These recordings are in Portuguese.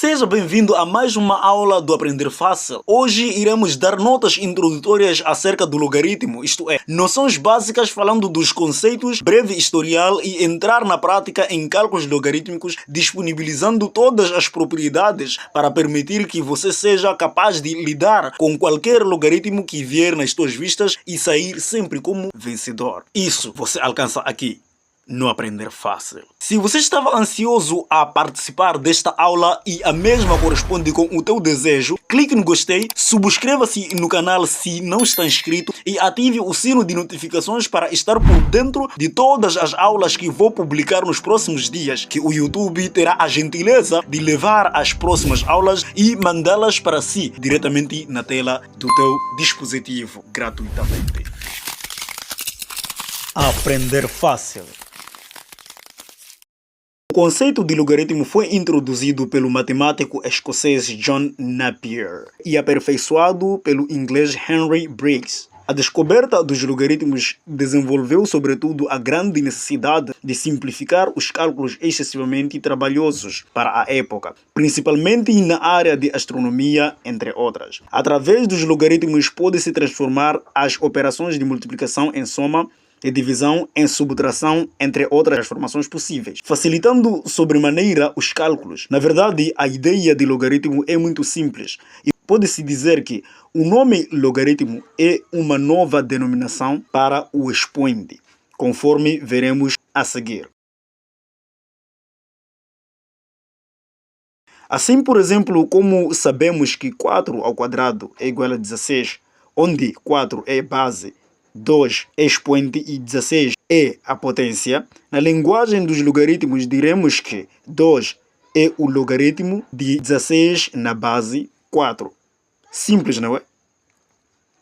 Seja bem-vindo a mais uma aula do Aprender Fácil. Hoje iremos dar notas introdutórias acerca do logaritmo, isto é, noções básicas falando dos conceitos, breve historial e entrar na prática em cálculos logarítmicos, disponibilizando todas as propriedades para permitir que você seja capaz de lidar com qualquer logaritmo que vier nas suas vistas e sair sempre como vencedor. Isso você alcança aqui no Aprender Fácil. Se você estava ansioso a participar desta aula e a mesma corresponde com o teu desejo, clique no gostei, subscreva-se no canal se não está inscrito e ative o sino de notificações para estar por dentro de todas as aulas que vou publicar nos próximos dias, que o YouTube terá a gentileza de levar as próximas aulas e mandá-las para si, diretamente na tela do teu dispositivo, gratuitamente. Aprender Fácil. O conceito de logaritmo foi introduzido pelo matemático escocês John Napier e aperfeiçoado pelo inglês Henry Briggs. A descoberta dos logaritmos desenvolveu, sobretudo, a grande necessidade de simplificar os cálculos excessivamente trabalhosos para a época, principalmente na área de astronomia, entre outras. Através dos logaritmos pode-se transformar as operações de multiplicação em soma, de divisão em subtração, entre outras transformações possíveis, facilitando sobremaneira os cálculos. Na verdade, a ideia de logaritmo é muito simples e pode-se dizer que o nome logaritmo é uma nova denominação para o expoente, conforme veremos a seguir. Assim, por exemplo, como sabemos que 4 ao quadrado é igual a 16, onde 4 é base, 2 é expoente e 16 é a potência, na linguagem dos logaritmos diremos que 2 é o logaritmo de 16 na base 4. Simples, não é?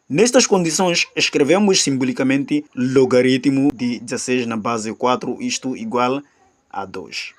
Nestas condições, escrevemos simbolicamente logaritmo de 16 na base 4, isto igual a 2.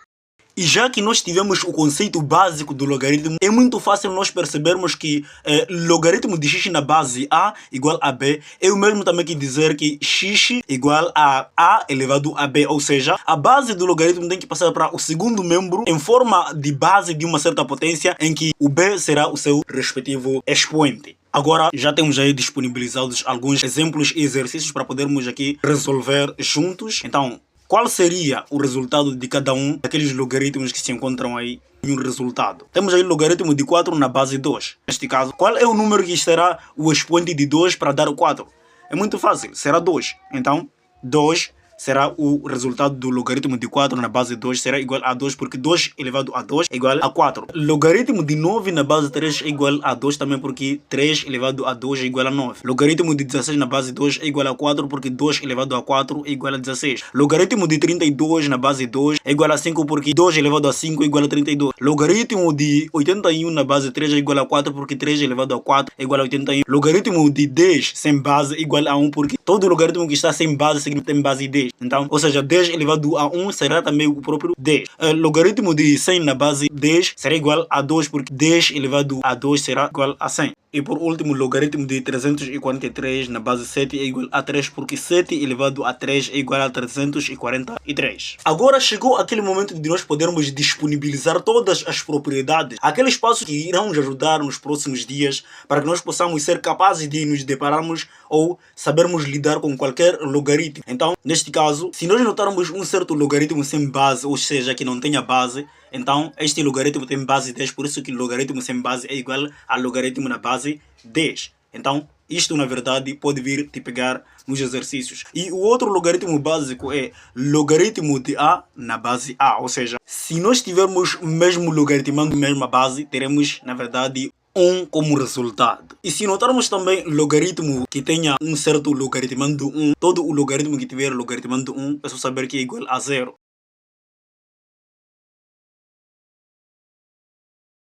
E já que nós tivemos o conceito básico do logaritmo, é muito fácil nós percebermos que logaritmo de x na base a igual a b é o mesmo também que dizer que x igual a elevado a b, ou seja, a base do logaritmo tem que passar para o segundo membro em forma de base de uma certa potência em que o b será o seu respectivo expoente. Agora já temos aí disponibilizados alguns exemplos e exercícios para podermos aqui resolver juntos. Então, qual seria o resultado de cada um daqueles logaritmos que se encontram aí em um resultado? Temos aí o logaritmo de 4 na base 2. Neste caso, qual é o número que será o expoente de 2 para dar o 4? É muito fácil, será 2. Então, 2 será o resultado do logaritmo de 4 na base 2, será igual a 2, porque 2 elevado a 2 é igual a 4. Logaritmo de 9 na base 3 é igual a 2 também, porque 3 elevado a 2 é igual a 9. Logaritmo de 16 na base 2 é igual a 4, porque 2 elevado a 4 é igual a 16. Logaritmo de 32 na base 2 é igual a 5, porque 2 elevado a 5 é igual a 32. Logaritmo de 81 na base 3 é igual a 4, porque 3 elevado a 4 é igual a 81. Logaritmo de 10 sem base é igual a 1, porque todo logaritmo que está sem base significa que tem base 10. Então, ou seja, 10 elevado a 1 será também o próprio 10. Logaritmo de 100 na base 10 será igual a 2, porque 10 elevado a 2 será igual a 100. E por último, logaritmo de 343 na base 7 é igual a 3, porque 7 elevado a 3 é igual a 343. Agora chegou aquele momento de nós podermos disponibilizar todas as propriedades, aqueles passos que irão nos ajudar nos próximos dias para que nós possamos ser capazes de nos depararmos ou sabermos lidar com qualquer logaritmo. Então, neste caso, se nós notarmos um certo logaritmo sem base, ou seja, que não tenha base, então este logaritmo tem base 10, por isso que logaritmo sem base é igual a logaritmo na base 10. Então, isto na verdade pode vir te pegar nos exercícios. E o outro logaritmo básico é logaritmo de a na base a, ou seja, se nós tivermos mesmo logaritmando a mesma base, teremos na verdade 1 como resultado. E se notarmos também logaritmo que tenha um certo logaritmando 1, todo o logaritmo que tiver logaritmando 1, é só saber que é igual a 0.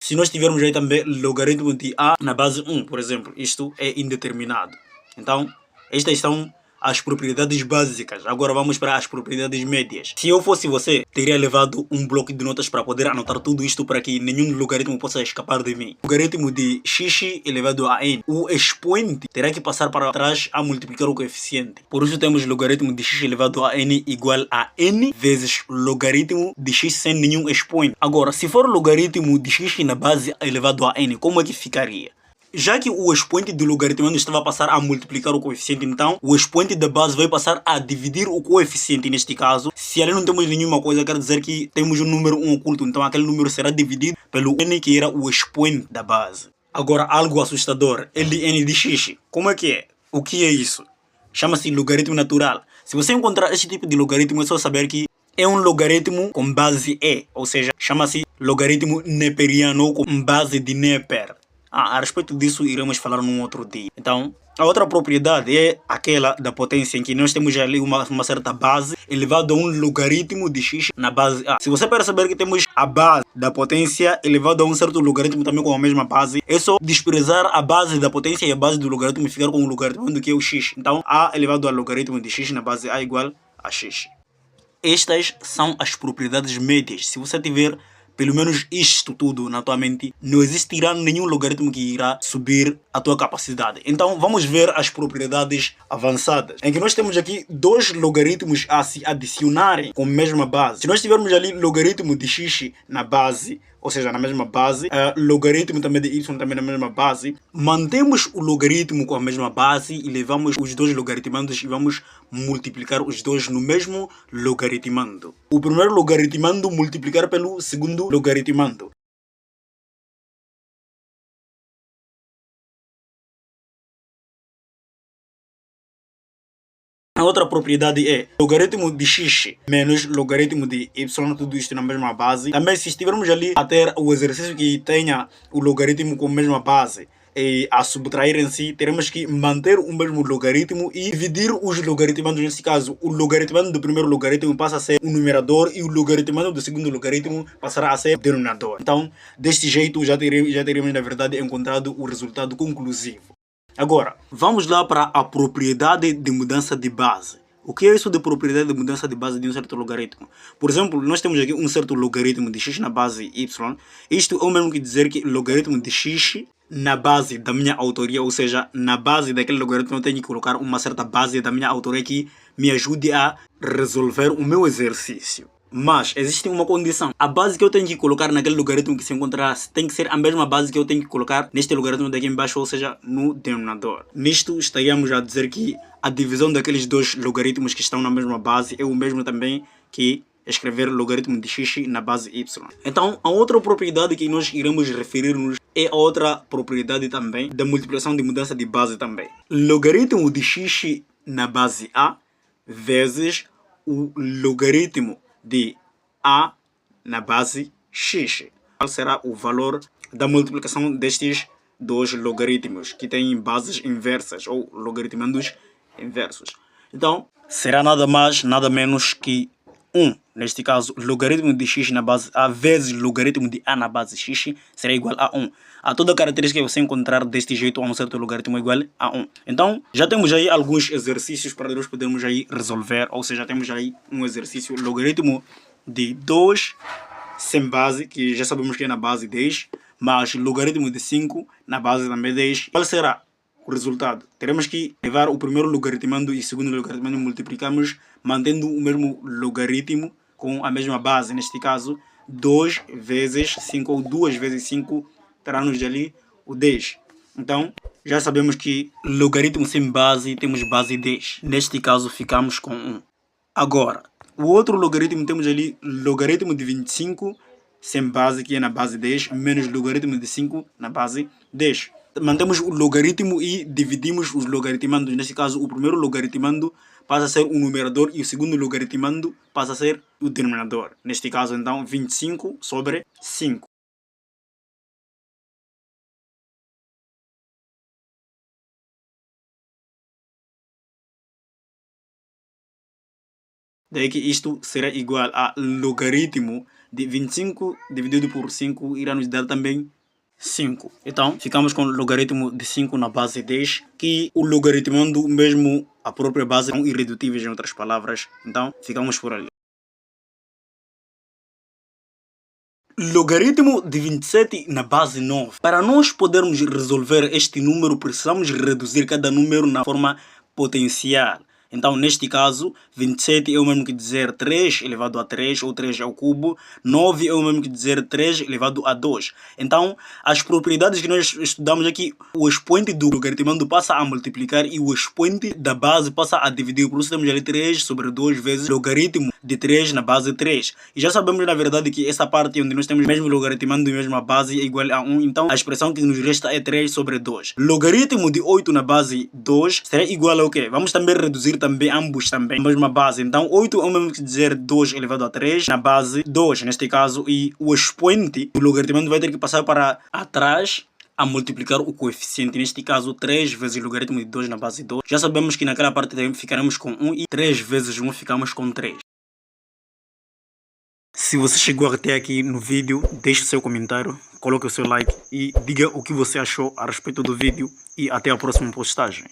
Se nós tivermos aí também logaritmo de a na base 1, por exemplo, isto é indeterminado. Então, estas são as propriedades básicas. Agora vamos para as propriedades médias. Se eu fosse você, teria levado um bloco de notas para poder anotar tudo isto para que nenhum logaritmo possa escapar de mim. O logaritmo de x elevado a n. O expoente terá que passar para trás a multiplicar o coeficiente. Por isso temos logaritmo de x elevado a n igual a n vezes logaritmo de x sem nenhum expoente. Agora, se for logaritmo de x na base elevado a n, como é que ficaria? Já que o expoente do logaritmando estava a passar a multiplicar o coeficiente, então o expoente da base vai passar a dividir o coeficiente neste caso. Se ali não temos nenhuma coisa, quer dizer que temos um número 1 oculto, então aquele número será dividido pelo n que era o expoente da base. Agora, algo assustador, ln de x. Como é que é? O que é isso? Chama-se logaritmo natural. Se você encontrar este tipo de logaritmo, é só saber que é um logaritmo com base e, ou seja, chama-se logaritmo neperiano ou com base de Neper. A respeito disso iremos falar num outro dia. Então, a outra propriedade é aquela da potência, em que nós temos ali uma certa base elevado a um logaritmo de x na base a. Se você perceber que temos a base da potência elevado a um certo logaritmo também com a mesma base, é só desprezar a base da potência e a base do logaritmo e ficar com o logaritmo do que é o x. Então, a elevado ao logaritmo de x na base a igual a x. Estas são as propriedades médias. Se você tiver pelo menos isto tudo na tua mente, não existirá nenhum logaritmo que irá subir a tua capacidade. Então vamos ver as propriedades avançadas, em que nós temos aqui dois logaritmos a se adicionarem com a mesma base. Se nós tivermos ali logaritmo de x na base, ou seja, na mesma base, logaritmo também de y também na mesma base, mantemos o logaritmo com a mesma base e levamos os dois logaritmandos e vamos multiplicar os dois no mesmo logaritmando. O primeiro logaritmando multiplicar pelo segundo logaritmando. A outra propriedade é logaritmo de x menos logaritmo de y, tudo isto na mesma base. Também se estivermos ali a ter o exercício que tenha o logaritmo com a mesma base e a subtrair em si, teremos que manter o mesmo logaritmo e dividir os logaritmandos. Nesse caso, o logaritmando do primeiro logaritmo passa a ser o numerador e o logaritmando do segundo logaritmo passará a ser o denominador. Então, deste jeito, já teremos na verdade encontrado o resultado conclusivo. Agora, vamos lá para a propriedade de mudança de base. O que é isso de propriedade de mudança de base de um certo logaritmo? Por exemplo, nós temos aqui um certo logaritmo de x na base y. Isto é o mesmo que dizer que logaritmo de x na base da minha autoria, ou seja, na base daquele logaritmo eu tenho que colocar uma certa base da minha autoria que me ajude a resolver o meu exercício. Mas existe uma condição. A base que eu tenho que colocar naquele logaritmo que se encontrar tem que ser a mesma base que eu tenho que colocar neste logaritmo daqui embaixo, ou seja, no denominador. Nisto estaríamos a dizer que a divisão daqueles dois logaritmos que estão na mesma base é o mesmo também que escrever logaritmo de x na base y. Então, a outra propriedade que nós iremos referir-nos é a outra propriedade também da multiplicação de mudança de base também. Logaritmo de x na base a vezes o logaritmo de a na base x. Qual será o valor da multiplicação destes dois logaritmos que têm bases inversas ou logaritmandos inversos? Então, será nada mais, nada menos que 1. Neste caso, logaritmo de x na base a vezes logaritmo de a na base x será igual a 1. A toda característica que você encontrar deste jeito a um certo logaritmo igual a 1. Então, já temos aí alguns exercícios para nós podermos aí resolver. Ou seja, temos aí um exercício logaritmo de 2 sem base, que já sabemos que é na base 10, mas logaritmo de 5 na base também 10. Qual será o resultado? Teremos que levar o primeiro logaritmando e o segundo logaritmando, multiplicamos mantendo o mesmo logaritmo com a mesma base. Neste caso, 2 vezes 5 ou 2 vezes 5 terá-nos ali o 10. Então, já sabemos que logaritmo sem base temos base 10. Neste caso, ficamos com 1. Agora, o outro logaritmo temos ali logaritmo de 25 sem base, que é na base 10, menos logaritmo de 5 na base 10. Mantemos o logaritmo e dividimos os logaritmandos. Neste caso, o primeiro logaritmando passa a ser o numerador e o segundo logaritmando passa a ser o denominador. Neste caso, então, 25 sobre 5. Daí que isto será igual a logaritmo de 25 dividido por 5 irá nos dar também 5. Então, ficamos com o logaritmo de 5 na base 10, que o logaritmando mesmo a própria base são irredutíveis, em outras palavras. Então, ficamos por ali. Logaritmo de 27 na base 9. Para nós podermos resolver este número, precisamos reduzir cada número na forma potencial. Então, neste caso, 27 é o mesmo que dizer 3 elevado a 3, ou 3 ao cubo. 9 é o mesmo que dizer 3 elevado a 2. Então, as propriedades que nós estudamos aqui, o expoente do logaritmando passa a multiplicar e o expoente da base passa a dividir. Por isso temos ali 3 sobre 2 vezes logaritmo de 3 na base 3. E já sabemos, na verdade, que essa parte onde nós temos mesmo logaritmando e mesma base é igual a 1. Então, a expressão que nos resta é 3 sobre 2. Logaritmo de 8 na base 2 será igual a o quê? Vamos também reduzir também ambos também a mesma base. Então 8 é o mesmo que dizer 2 elevado a 3 na base 2 neste caso, e o expoente do logaritmando vai ter que passar para atrás a multiplicar o coeficiente, neste caso 3 vezes o logaritmo de 2 na base 2. Já sabemos que naquela parte ficaremos com 1 e 3 vezes 1 ficamos com 3. Se você chegou até aqui no vídeo, deixe o seu comentário, coloque o seu like e diga o que você achou a respeito do vídeo, e até a próxima postagem.